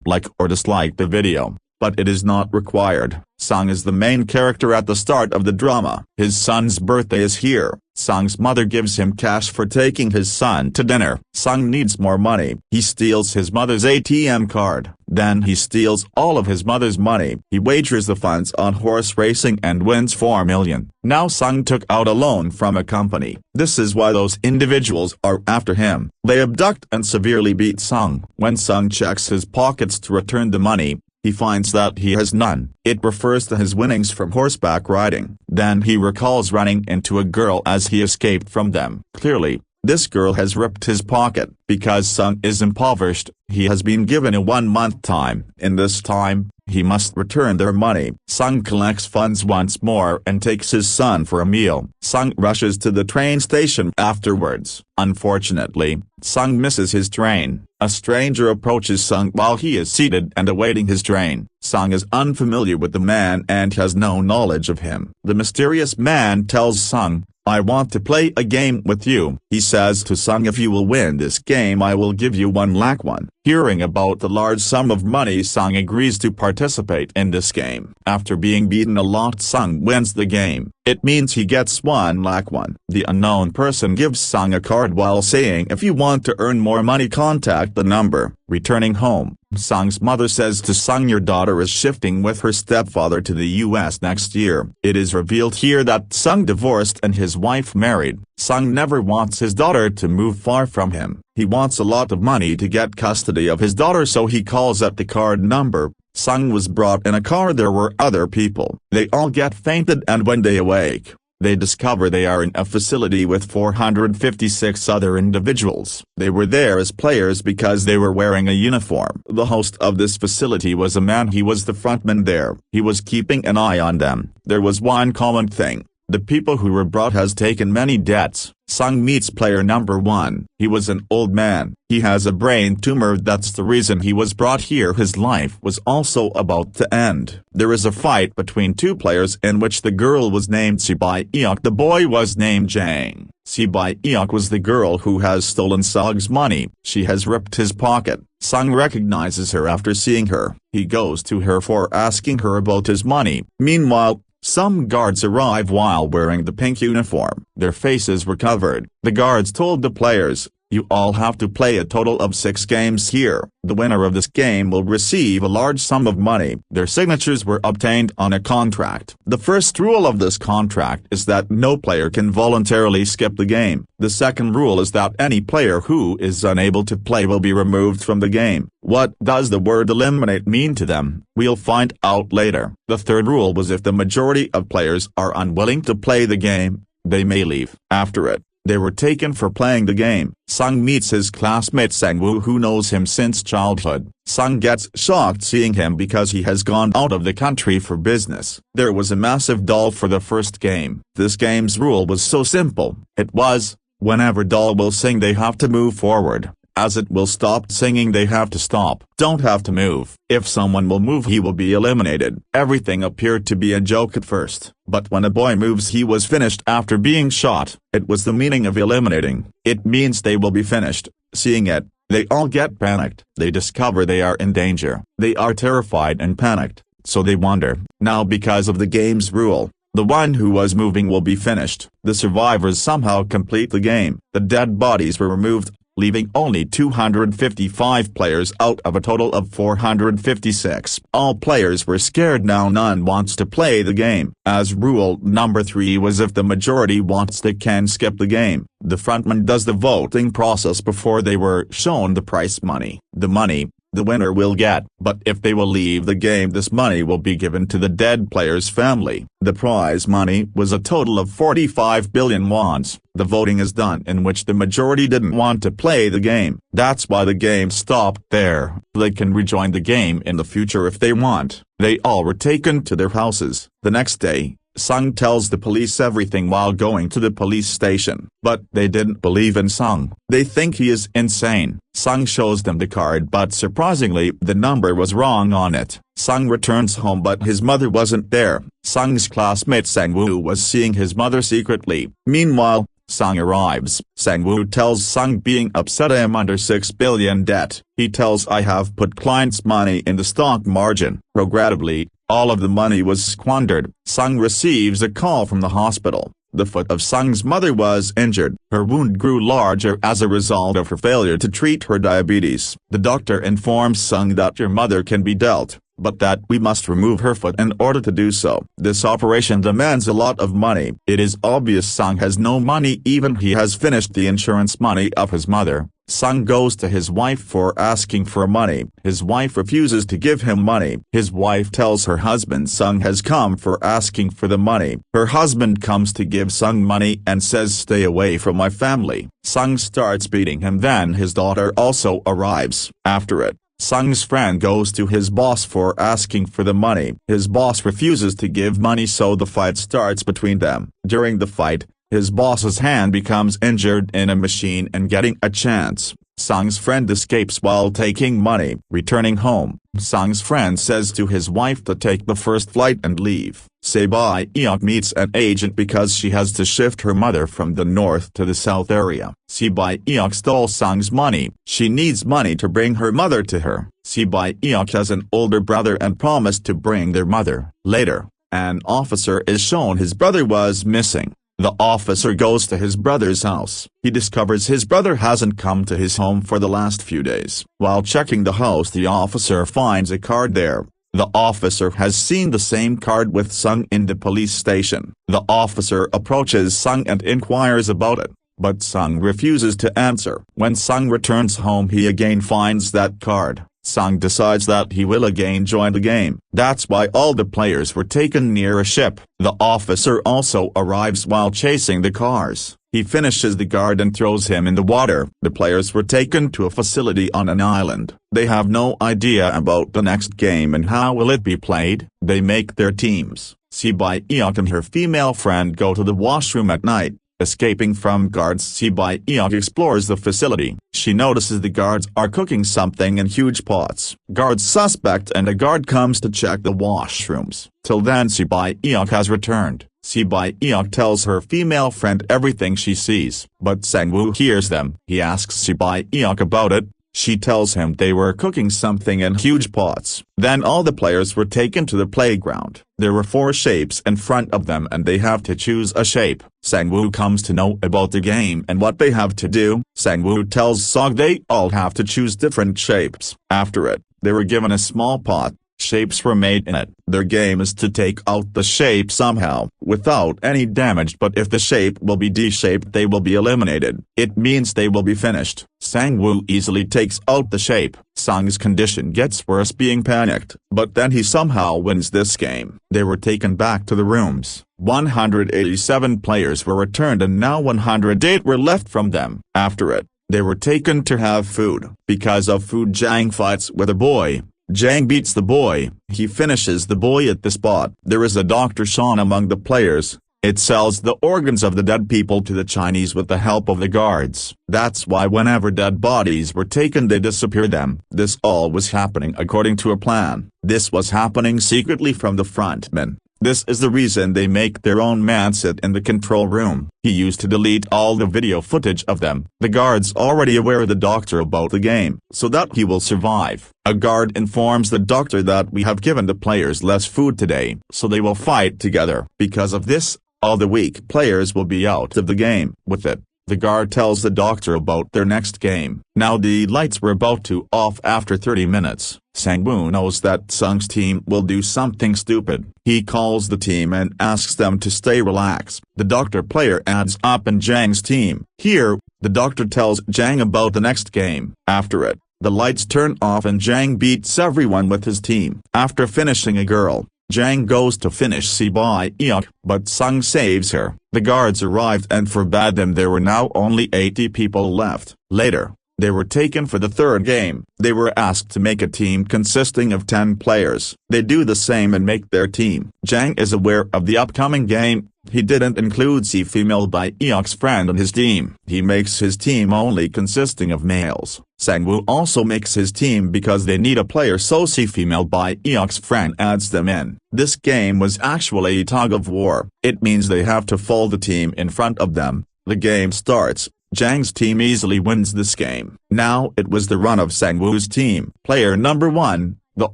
like or dislike the video, but it is not required. Sung is the main character at the start of the drama. His son's birthday is here. Sung's mother gives him cash for taking his son to dinner. Sung needs more money. He steals his mother's ATM card. Then he steals all of his mother's money. He wagers the funds on horse racing and wins 4 million. Now Sung took out a loan from a company. This is why those individuals are after him. They abduct and severely beat Sung. When Sung checks his pockets to return the money, he finds that he has none. It refers to his winnings from horseback riding. Then he recalls running into a girl as he escaped from them. Clearly, this girl has ripped his pocket. Because Sung is impoverished, he has been given a 1-month time. In this time, he must return their money. Sung collects funds once more and takes his son for a meal. Sung rushes to the train station afterwards. Unfortunately, Sung misses his train. A stranger approaches Sung while he is seated and awaiting his train. Sung is unfamiliar with the man and has no knowledge of him. The mysterious man tells Sung, "I want to play a game with you." He says to Sung, "If you will win this game I will give you 1 lakh won." Hearing about the large sum of money, Sung agrees to participate in this game. After being beaten a lot, Sung wins the game. It means he gets 1 lakh won. The unknown person gives Sung a card while saying, "If you want to earn more money, contact the number." Returning home, Sung's mother says to Sung, "Your daughter is shifting with her stepfather to the US next year." It is revealed here that Sung divorced and his wife married. Sung never wants his daughter to move far from him. He wants a lot of money to get custody of his daughter, so he calls up the card number. Sung was brought in a car. There were other people. They all get fainted, and when they awake, they discover they are in a facility with 456 other individuals. They were there as players because they were wearing a uniform. The host of this facility was a man. He was the frontman there. He was keeping an eye on them. There was one common thing. The people who were brought has taken many debts. Sung meets player number 1. He was an old man. He has a brain tumor. That's the reason he was brought here. His life was also about to end. There is a fight between 2 players in which the girl was named Sibai-eok. The boy was named Jang. Sibai-eok was the girl who has stolen Sung's money. She has ripped his pocket. Sung recognizes her after seeing her. He goes to her for asking her about his money. Meanwhile, some guards arrive while wearing the pink uniform. Their faces were covered. The guards told the players, "You all have to play a total of 6 games here. The winner of this game will receive a large sum of money." Their signatures were obtained on a contract. The first rule of this contract is that no player can voluntarily skip the game. The second rule is that any player who is unable to play will be removed from the game. What does the word eliminate mean to them? We'll find out later. The third rule was if the majority of players are unwilling to play the game, they may leave. After it, they were taken for playing the game. Sung meets his classmate Sang-woo, who knows him since childhood. Sung gets shocked seeing him because he has gone out of the country for business. There was a massive doll for the first game. This game's rule was so simple. It was, whenever doll will sing they have to move forward. As it will stop singing they have to stop. Don't have to move. If someone will move he will be eliminated. Everything appeared to be a joke at first, but when a boy moves he was finished after being shot. It was the meaning of eliminating. It means they will be finished. Seeing it, they all get panicked. They discover they are in danger. They are terrified and panicked, so they wander. Now because of the game's rule, the one who was moving will be finished. The survivors somehow complete the game. The dead bodies were removed, leaving only 255 players out of a total of 456. All players were scared. Now none wants to play the game. As rule number 3 was if the majority wants they can skip the game. The frontman does the voting process before they were shown the prize money. The money the winner will get, but if they will leave the game this money will be given to the dead player's family. The prize money was a total of 45 billion wons. The voting is done in which the majority didn't want to play the game. That's why the game stopped there. They can rejoin the game in the future if they want. They all were taken to their houses. The next day, Sung tells the police everything while going to the police station. But they didn't believe in Sung. They think he is insane. Sung shows them the card, but surprisingly the number was wrong on it. Sung returns home but his mother wasn't there. Sung's classmate Sang-woo was seeing his mother secretly. Meanwhile, Sung arrives. Sang-woo tells Sung being upset I am under 6 billion debt. He tells I have put clients' money in the stock margin. Regrettably, all of the money was squandered. Sung receives a call from the hospital. The foot of Sung's mother was injured. Her wound grew larger as a result of her failure to treat her diabetes. The doctor informs Sung that your mother can be dealt, but that we must remove her foot in order to do so. This operation demands a lot of money. It is obvious Sung has no money even he has finished the insurance money of his mother. Sung goes to his wife for asking for money. His wife refuses to give him money. His wife tells her husband Sung has come for asking for the money. Her husband comes to give Sung money and says stay away from my family. Sung starts beating him, then his daughter also arrives. After it, Sung's friend goes to his boss for asking for the money. His boss refuses to give money, so the fight starts between them. During the fight, his boss's hand becomes injured in a machine and getting a chance. Sung's friend escapes while taking money. Returning home, Sung's friend says to his wife to take the first flight and leave. Se-Bae-eok meets an agent because she has to shift her mother from the north to the south area. Se-Bae-eok stole Sung's money. She needs money to bring her mother to her. Se-Bae-eok has an older brother and promised to bring their mother. Later, an officer is shown his brother was missing. The officer goes to his brother's house. He discovers his brother hasn't come to his home for the last few days. While checking the house, the officer finds a card there. The officer has seen the same card with Sung in the police station. The officer approaches Sung and inquires about it, but Sung refuses to answer. When Sung returns home, he again finds that card. Sung decides that he will again join the game. That's why all the players were taken near a ship. The officer also arrives while chasing the cars. He finishes the guard and throws him in the water. The players were taken to a facility on an island. They have no idea about the next game and how will it be played. They make their teams. Se-Bae-eok and her female friend go to the washroom at night. Escaping from guards, Se-Bae-eok explores the facility. She notices the guards are cooking something in huge pots. Guards suspect and a guard comes to check the washrooms. Till then Se-Bae-eok has returned. Se-Bae-eok tells her female friend everything she sees, but Sang-woo hears them. He asks Se-Bae-eok about it. She tells him they were cooking something in huge pots. Then all the players were taken to the playground. There were 4 shapes in front of them and they have to choose a shape. Sang-woo comes to know about the game and what they have to do. Sang-woo tells Sog they all have to choose different shapes. After it, they were given a small pot. Shapes were made in it. Their game is to take out the shape somehow, without any damage, but if the shape will be D-shaped they will be eliminated. It means they will be finished. Sang-woo easily takes out the shape. Sung's condition gets worse, being panicked, but then he somehow wins this game. They were taken back to the rooms. 187 players were returned and now 108 were left from them. After it, they were taken to have food. Because of food, Jang fights with a boy. Jang beats the boy. He finishes the boy at the spot. There is a doctor shown among the players. It sells the organs of the dead people to the Chinese with the help of the guards. That's why whenever dead bodies were taken they disappeared them. This all was happening according to a plan. This was happening secretly from the frontmen. This is the reason they make their own man sit in the control room. He used to delete all the video footage of them. The guards already aware the doctor about the game, so that he will survive. A guard informs the doctor that we have given the players less food today, so they will fight together. Because of this, all the weak players will be out of the game. With it, the guard tells the doctor about their next game. Now the lights were about to off after 30 minutes. Sang-woo knows that Sung's team will do something stupid. He calls the team and asks them to stay relaxed. The doctor player adds up in Jang's team. Here, the doctor tells Jang about the next game. After it, the lights turn off and Jang beats everyone with his team. After finishing a girl, Jang goes to finish Se-Bae-eok, but Sung saves her. The guards arrived and forbade them. There were now only 80 people left. Later, they were taken for the third game. They were asked to make a team consisting of 10 players. They do the same and make their team. Jang is aware of the upcoming game. He didn't include Se-Bae-eok's friend in his team. He makes his team only consisting of males. Sang-woo also makes his team because they need a player, so Se-Bae-eok's friend adds them in. This game was actually a tug of war. It means they have to fold the team in front of them. The game starts. Zhang's team easily wins this game. Now it was the run of Sangwoo's team. Player number 1, the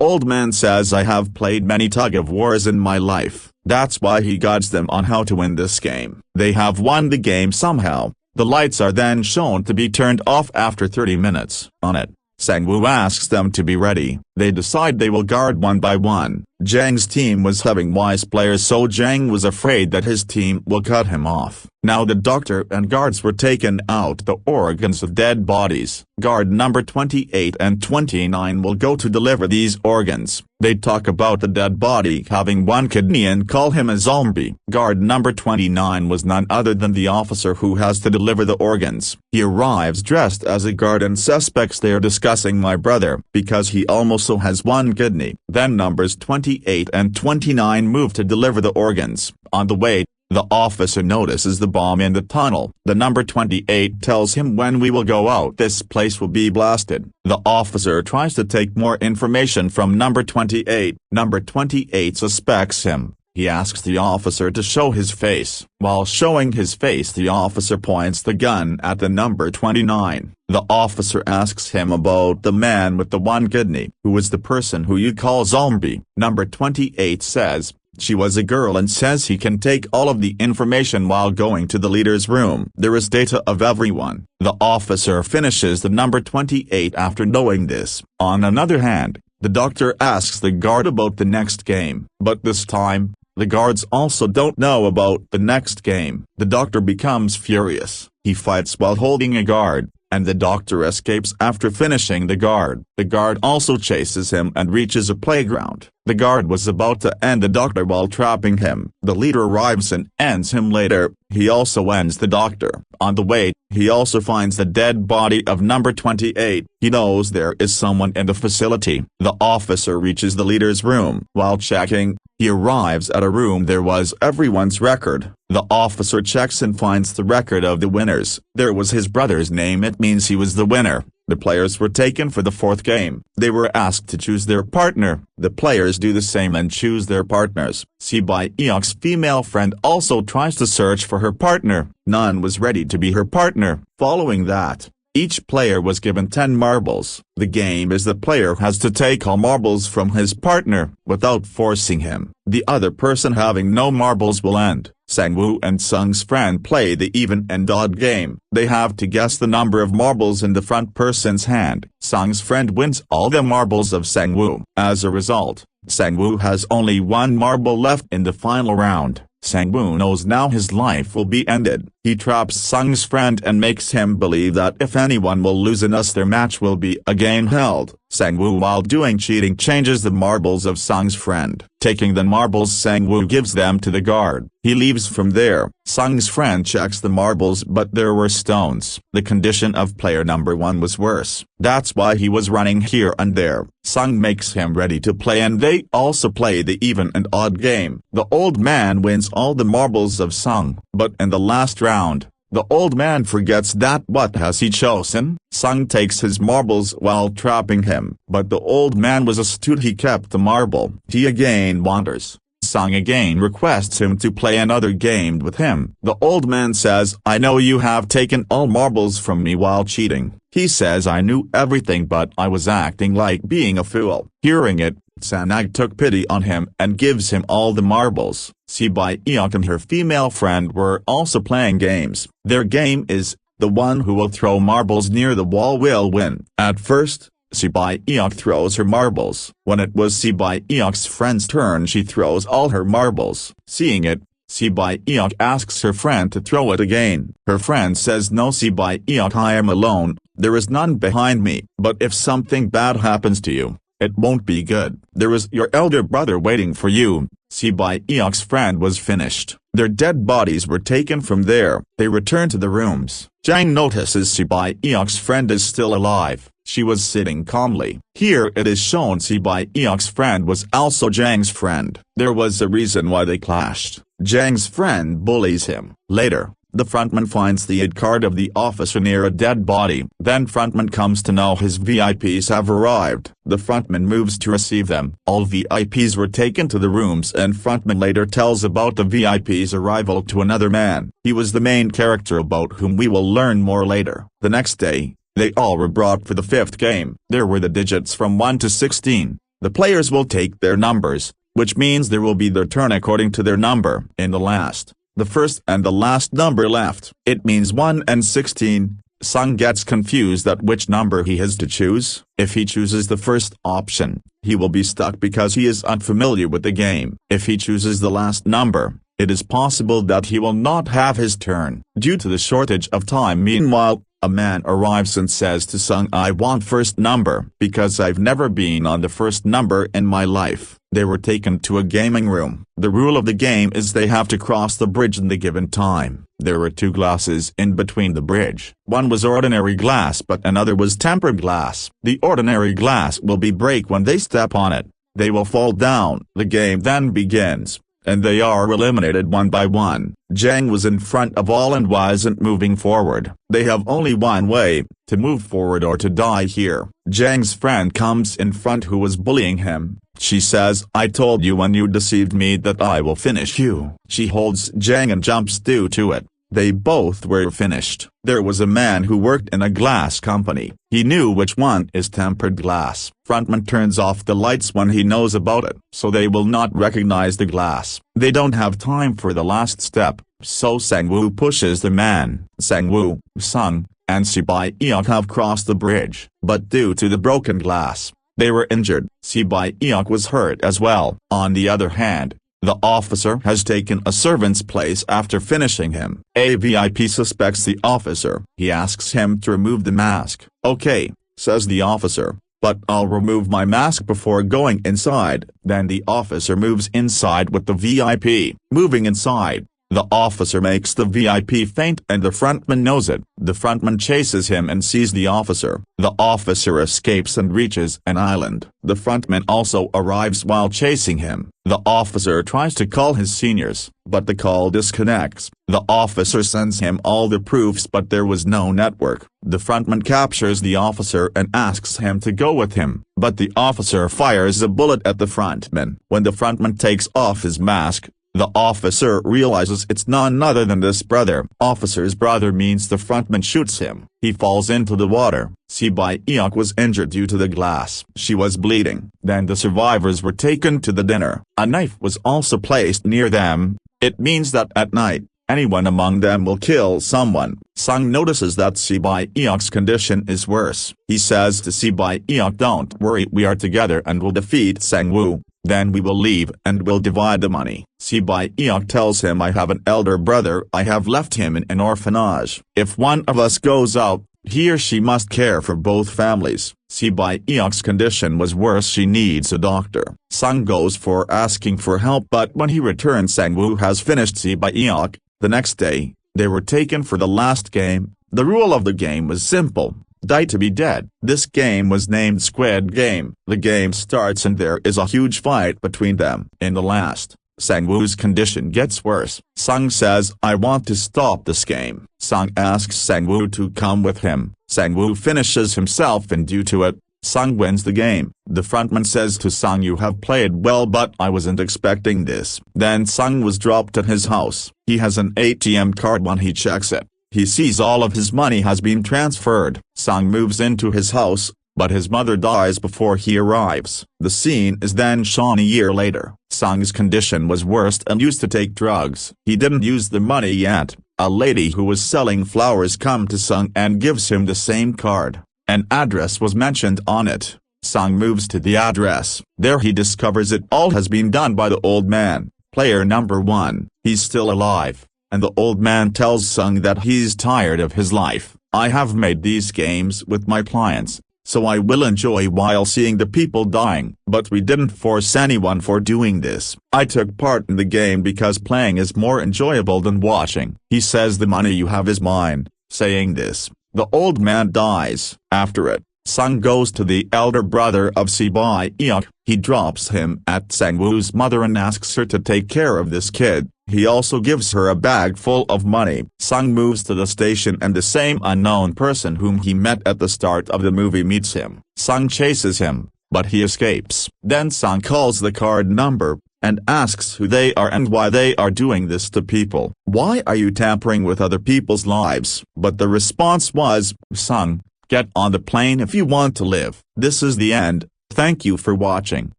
old man says, I have played many tug-of-wars in my life. That's why he guides them on how to win this game. They have won the game somehow. The lights are then shown to be turned off after 30 minutes. On it, Sangwoo asks them to be ready. They decide they will guard one by one. Zhang's team was having wise players, so Zhang was afraid that his team will cut him off. Now the doctor and guards were taken out the organs of dead bodies. Guard number 28 and 29 will go to deliver these organs. They talk about the dead body having one kidney and call him a zombie. Guard number 29 was none other than the officer who has to deliver the organs. He arrives dressed as a guard and suspects they are discussing my brother, because he also has one kidney. Then numbers 28 and 29 move to deliver the organs. On the way, the officer notices the bomb in the tunnel. The number 28 tells him, when we will go out, this place will be blasted. The officer tries to take more information from number 28. Number 28 suspects him. He asks the officer to show his face. While showing his face, the officer points the gun at the number 29. The officer asks him about the man with the one kidney, who is the person who you call zombie. Number 28 says, she was a girl, and says he can take all of the information while going to the leader's room. There is data of everyone. The officer finishes the number 28 after knowing this. On another hand, the doctor asks the guard about the next game, but this time, the guards also don't know about the next game. The doctor becomes furious. He fights while holding a guard, and the doctor escapes after finishing the guard. The guard also chases him and reaches a playground. The guard was about to end the doctor while trapping him. The leader arrives and ends him later. He also ends the doctor. On the way, he also finds the dead body of number 28. He knows there is someone in the facility. The officer reaches the leader's room. While checking, he arrives at a room there was everyone's record. The officer checks and finds the record of the winners. There was his brother's name. It means he was the winner. The players were taken for the fourth game. They were asked to choose their partner. The players do the same and choose their partners. Si-Eok's female friend also tries to search for her partner. None was ready to be her partner. Following that, each player was given 10 marbles. The game is the player has to take all marbles from his partner, without forcing him. The other person having no marbles will end. Sangwoo and Sung's friend play the even and odd game. They have to guess the number of marbles in the front person's hand. Sung's friend wins all the marbles of Sangwoo. As a result, Sangwoo has only one marble left in the final round. Sangwoo knows now his life will be ended. He traps Sung's friend and makes him believe that if anyone will lose in us, their match will be again held. Sangwoo, while doing cheating, changes the marbles of Sung's friend. Taking the marbles, Sangwoo gives them to the guard. He leaves from there. Sung's friend checks the marbles, but there were stones. The condition of player number 1 was worse. That's why he was running here and there. Sung makes him ready to play, and they also play the even and odd game. The old man wins all the marbles of Sung, but in the last round, the old man forgets that. What has he chosen? Sung takes his marbles while trapping him, but the old man was astute. He kept the marble. He again wanders. Sung again requests him to play another game with him. The old man says, I know you have taken all marbles from me while cheating. He says, I knew everything, but I was acting like being a fool. Hearing it, Sanag took pity on him and gives him all the marbles. Si-Eok and her female friend were also playing games. Their game is, the one who will throw marbles near the wall will win. At first, Si-Eok throws her marbles. When it was Si-Eok's friend's turn, she throws all her marbles. Seeing it, Si-Eok asks her friend to throw it again. Her friend says, no, Si-Eok, I am alone. There is none behind me. But if something bad happens to you, it won't be good. There is your elder brother waiting for you. Si-Eok's friend was finished. Their dead bodies were taken from there. They returned to the rooms. Jang notices Si-Eok's friend is still alive. She was sitting calmly. Here it is shown Si-Eok's friend was also Jang's friend. There was a reason why they clashed. Jang's friend bullies him. Later, The frontman finds the ID card of the officer near a dead body. Then frontman comes to know his VIPs have arrived. The frontman moves to receive them. All VIPs were taken to the rooms and frontman later tells about the VIP's arrival to another man. He was the main character about whom we will learn more later. The next day, they all were brought for the fifth game. There were the digits from 1 to 16. The players will take their numbers, which means there will be their turn according to their number. In the first and the last number left. It means 1 and 16. Sung gets confused at which number he has to choose. If he chooses the first option, he will be stuck because he is unfamiliar with the game. If he chooses the last number, it is possible that he will not have his turn. Due to the shortage of time, meanwhile, a man arrives and says to Sung, "I want first number, because I've never been on the first number in my life." They were taken to a gaming room. The rule of the game is they have to cross the bridge in the given time. There were 2 glasses in between the bridge. One was ordinary glass but another was tempered glass. The ordinary glass will be break when they step on it. They will fall down. The game then begins, and they are eliminated one by one. Jang was in front of all and wasn't moving forward. They have only one way, to move forward or to die here. Jang's friend comes in front who was bullying him. She says, "I told you when you deceived me that I will finish you." She holds Jang and jumps due to it. They both were finished. There was a man who worked in a glass company. He knew which one is tempered glass. Frontman turns off the lights when he knows about it, so they will not recognize the glass. They don't have time for the last step, so Sang-woo pushes the man. Sang-woo, Sung, and Si-bai-eok have crossed the bridge, but due to the broken glass, they were injured. Si-bai-eok was hurt as well. On the other hand, the officer has taken a servant's place after finishing him. A VIP suspects the officer. He asks him to remove the mask. "Okay," says the officer, "but I'll remove my mask before going inside." Then the officer moves inside with the VIP. Moving inside, the officer makes the VIP faint and the frontman knows it. The frontman chases him and sees the officer. The officer escapes and reaches an island. The frontman also arrives while chasing him. The officer tries to call his seniors, but the call disconnects. The officer sends him all the proofs but there was no network. The frontman captures the officer and asks him to go with him, but the officer fires a bullet at the frontman. When the frontman takes off his mask, the officer realizes it's none other than this brother. Officer's brother means the frontman shoots him. He falls into the water. Si-bai-eok was injured due to the glass. She was bleeding. Then the survivors were taken to the dinner. A knife was also placed near them. It means that at night, anyone among them will kill someone. Sung notices that Si-bai-eok's condition is worse. He says to Si-bai-eok, "Don't worry, we are together and will defeat Sang-woo. Then we will leave and will divide the money." Si-bai-eok tells him, "I have an elder brother. I have left him in an orphanage. If one of us goes out, he or she must care for both families." Si-bai-eok's condition was worse. She needs a doctor. Sung goes for asking for help, but when he returns, Sang-woo has finished Si-bai-eok. The next day, they were taken for the last game. The rule of the game was simple: die to be dead. This game was named Squid Game. The game starts and there is a huge fight between them. In the last, Sang-woo's condition gets worse. Sung says, "I want to stop this game." Sung asks Sang-woo to come with him. Sang-woo finishes himself and due to it, Sung wins the game. The frontman says to Sung, "You have played well but I wasn't expecting this." Then Sung was dropped at his house. He has an ATM card. When he checks it, he sees all of his money has been transferred. Sung moves into his house, but his mother dies before he arrives. The scene is then shown a year later. Sung's condition was worse and used to take drugs. He didn't use the money yet. A lady who was selling flowers comes to Sung and gives him the same card. An address was mentioned on it. Sung moves to the address. There he discovers it all has been done by the old man. Player number 1. He's still alive. And the old man tells Sung that he's tired of his life. "I have made these games with my clients, so I will enjoy while seeing the people dying. But we didn't force anyone for doing this. I took part in the game because playing is more enjoyable than watching." He says, "The money you have is mine." Saying this, the old man dies. After it, Sung goes to the elder brother of Si-bai-eok. He drops him at Sang-woo's mother and asks her to take care of this kid. He also gives her a bag full of money. Sung moves to the station and the same unknown person whom he met at the start of the movie meets him. Sung chases him, but he escapes. Then Sung calls the card number, and asks who they are and why they are doing this to people. "Why are you tampering with other people's lives?" But the response was, "Sung, get on the plane if you want to live." This is the end. Thank you for watching.